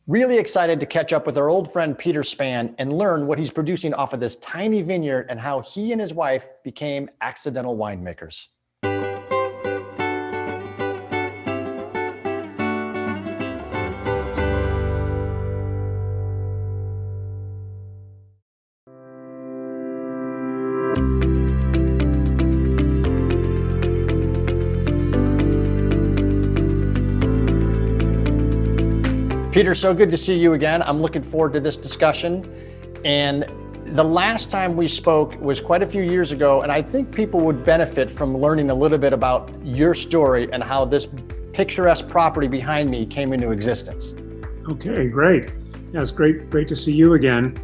Really excited to catch up with our old friend Peter Spann and learn what he's producing off of this tiny vineyard and how he and his wife became accidental winemakers. Peter, so good to see you again. I'm looking forward to this discussion. And the last time we spoke was quite a few years ago, and I think people would benefit from learning a little bit about your story and how this picturesque property behind me came into existence. Okay, great. Yeah, it's great to see you again.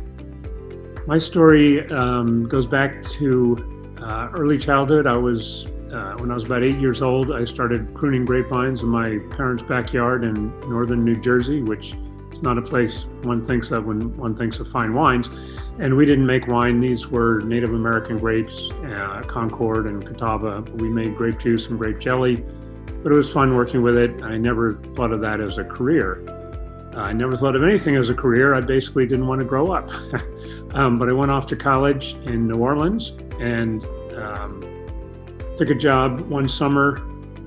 My story goes back to early childhood. When I was about 8 years old, I started pruning grapevines in my parents' backyard in northern New Jersey, which is not a place one thinks of when one thinks of fine wines. And we didn't make wine. These were Native American grapes, Concord and Catawba. We made grape juice and grape jelly, but it was fun working with it. I never thought of that as a career. I never thought of anything as a career. I basically didn't want to grow up. But I went off to college in New Orleans and took a job one summer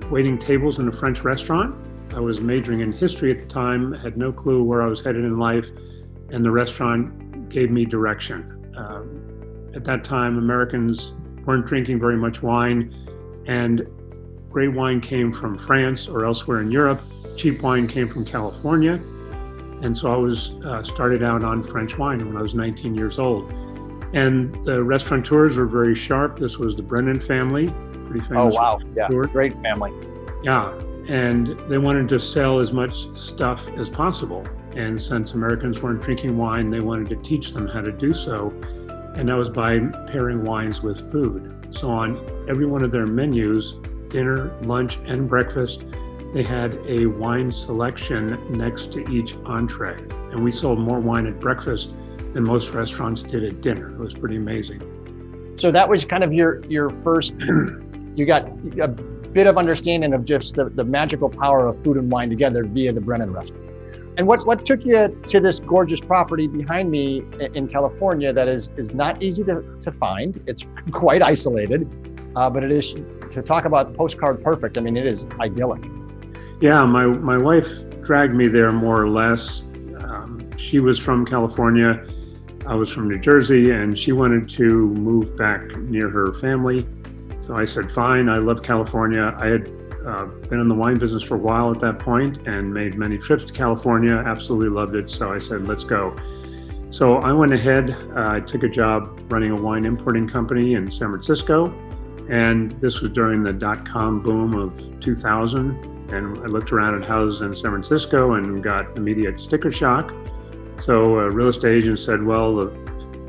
waiting tables in a French restaurant. I was majoring in history at the time, had no clue where I was headed in life, and the restaurant gave me direction. At that time, Americans weren't drinking very much wine, and great wine came from France or elsewhere in Europe. Cheap wine came from California. And so I was started out on French wine when I was 19 years old. And the restaurateurs were very sharp. This was the Brennan family, pretty famous. Oh, wow. Yeah, restaurateur. great family. Yeah, and they wanted to sell as much stuff as possible. And since Americans weren't drinking wine, they wanted to teach them how to do so. And that was by pairing wines with food. So on every one of their menus, dinner, lunch, and breakfast, they had a wine selection next to each entree. And we sold more wine at breakfast than most restaurants did at dinner. It was pretty amazing. So that was kind of your first, you got a bit of understanding of just the magical power of food and wine together via the Brennan restaurant. And what took you to this gorgeous property behind me in California that is not easy to find? It's quite isolated, but it is, to talk about postcard perfect, I mean, it is idyllic. Yeah, my wife dragged me there more or less. She was from California, I was from New Jersey, and she wanted to move back near her family. So I said, fine, I love California. I had been in the wine business for a while at that point and made many trips to California, absolutely loved it. So I said, let's go. So I went ahead, I took a job running a wine importing company in San Francisco. And this was during the dot-com boom of 2000. And I looked around at houses in San Francisco and got immediate sticker shock. So a real estate agent said, well, the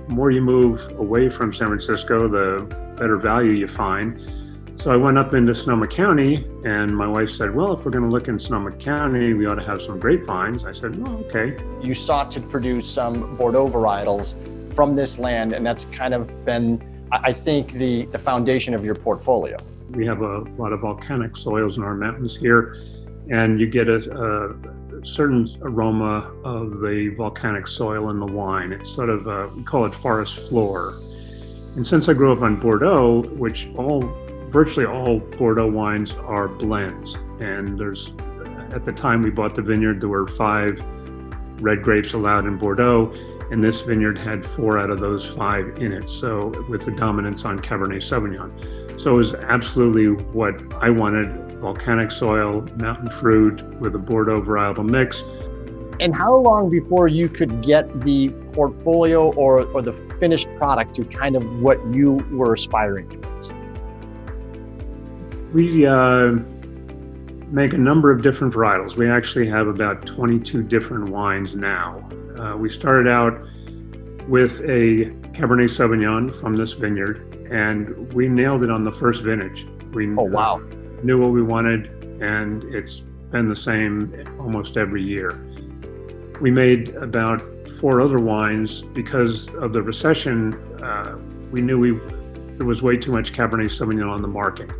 more you move away from San Francisco, the better value you find. So I went up into Sonoma County, and my wife said, well, if we're going to look in Sonoma County, we ought to have some grapevines. I said, well, okay. You sought to produce some Bordeaux varietals from this land, and that's kind of been, I think, the foundation of your portfolio. We have a lot of volcanic soils in our mountains here, and you get a certain aroma of the volcanic soil in the wine. It's sort of, we call it forest floor. And since I grew up on Bordeaux, which virtually all Bordeaux wines are blends, and at the time we bought the vineyard, there were 5 red grapes allowed in Bordeaux, and this vineyard had 4 out of those 5 in it, so with the dominance on Cabernet Sauvignon. So it was absolutely what I wanted, volcanic soil, mountain fruit with a Bordeaux varietal mix. And how long before you could get the portfolio or the finished product to kind of what you were aspiring towards? We make a number of different varietals. We actually have about 22 different wines now. We started out with a Cabernet Sauvignon from this vineyard, and we nailed it on the first vintage. Oh, wow. Knew what we wanted, and it's been the same almost every year. We made about 4 other wines because of the recession. We knew there was way too much Cabernet Sauvignon on the market,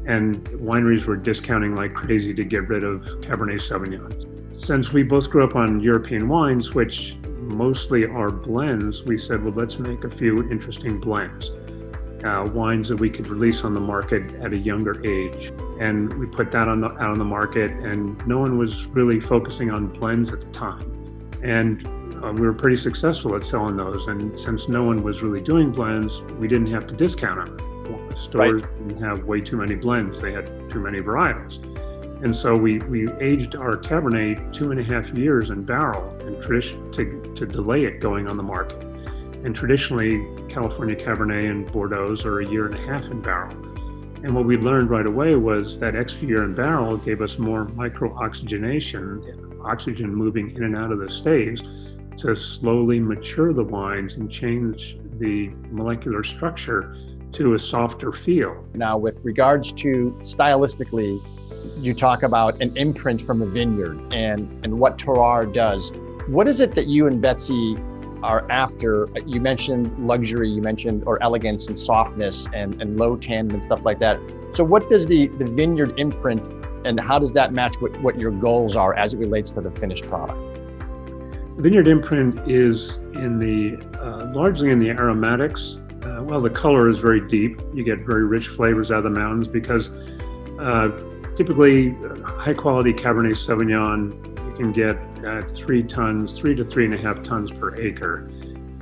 and wineries were discounting like crazy to get rid of Cabernet Sauvignon. since we both grew up on European wines, which mostly are blends, we said, well, let's make a few interesting blends. Wines that we could release on the market at a younger age. And we put that out on the market, and no one was really focusing on blends at the time. And we were pretty successful at selling those. And since no one was really doing blends, we didn't have to discount them. Stores didn't have way too many blends. They had too many varietals. And so we aged our Cabernet 2.5 years in barrel and to delay it going on the market. And traditionally, California Cabernet and Bordeaux are 1.5 years in barrel. And what we learned right away was that extra year in barrel gave us more micro-oxygenation, oxygen moving in and out of the staves to slowly mature the wines and change the molecular structure to a softer feel. Now, with regards to stylistically, you talk about an imprint from a vineyard and what terroir does. What is it that you and Betsy are after? You mentioned luxury, you mentioned or elegance and softness and low tannin and stuff like that. So what does the Vineyard Imprint, and how does that match what your goals are as it relates to the finished product? Vineyard Imprint is in the largely in the aromatics. Well, the color is very deep. You get very rich flavors out of the mountains because typically high quality Cabernet Sauvignon you can get 3 to 3.5 tons per acre.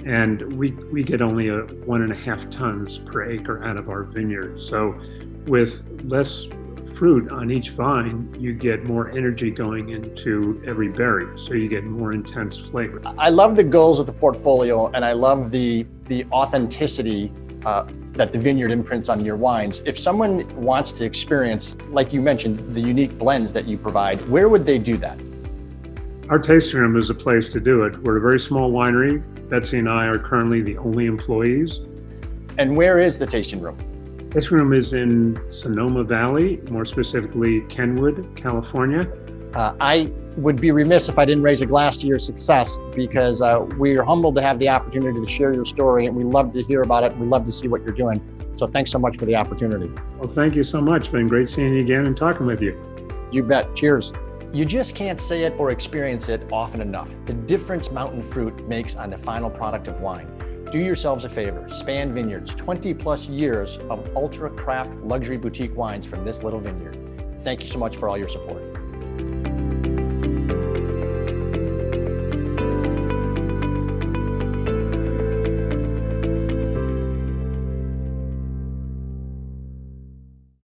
And we get only 1.5 tons per acre out of our vineyard. So with less fruit on each vine, you get more energy going into every berry. So you get more intense flavor. I love the goals of the portfolio, and I love the authenticity that the Vineyard imprints on your wines. If someone wants to experience, like you mentioned, the unique blends that you provide, where would they do that? Our tasting room is a place to do it. We're a very small winery. Betsy and I are currently the only employees. And where is the tasting room? Tasting room is in Sonoma Valley, more specifically Kenwood, California. I would be remiss if I didn't raise a glass to your success, because we are humbled to have the opportunity to share your story, and we love to hear about it. We love to see what you're doing. So thanks so much for the opportunity. Well, thank you so much. It's been great seeing you again and talking with you. You bet. Cheers. You just can't say it or experience it often enough. The difference mountain fruit makes on the final product of wine. Do yourselves a favor. Spann Vineyards, 20 plus years of ultra craft luxury boutique wines from this little vineyard. Thank you so much for all your support.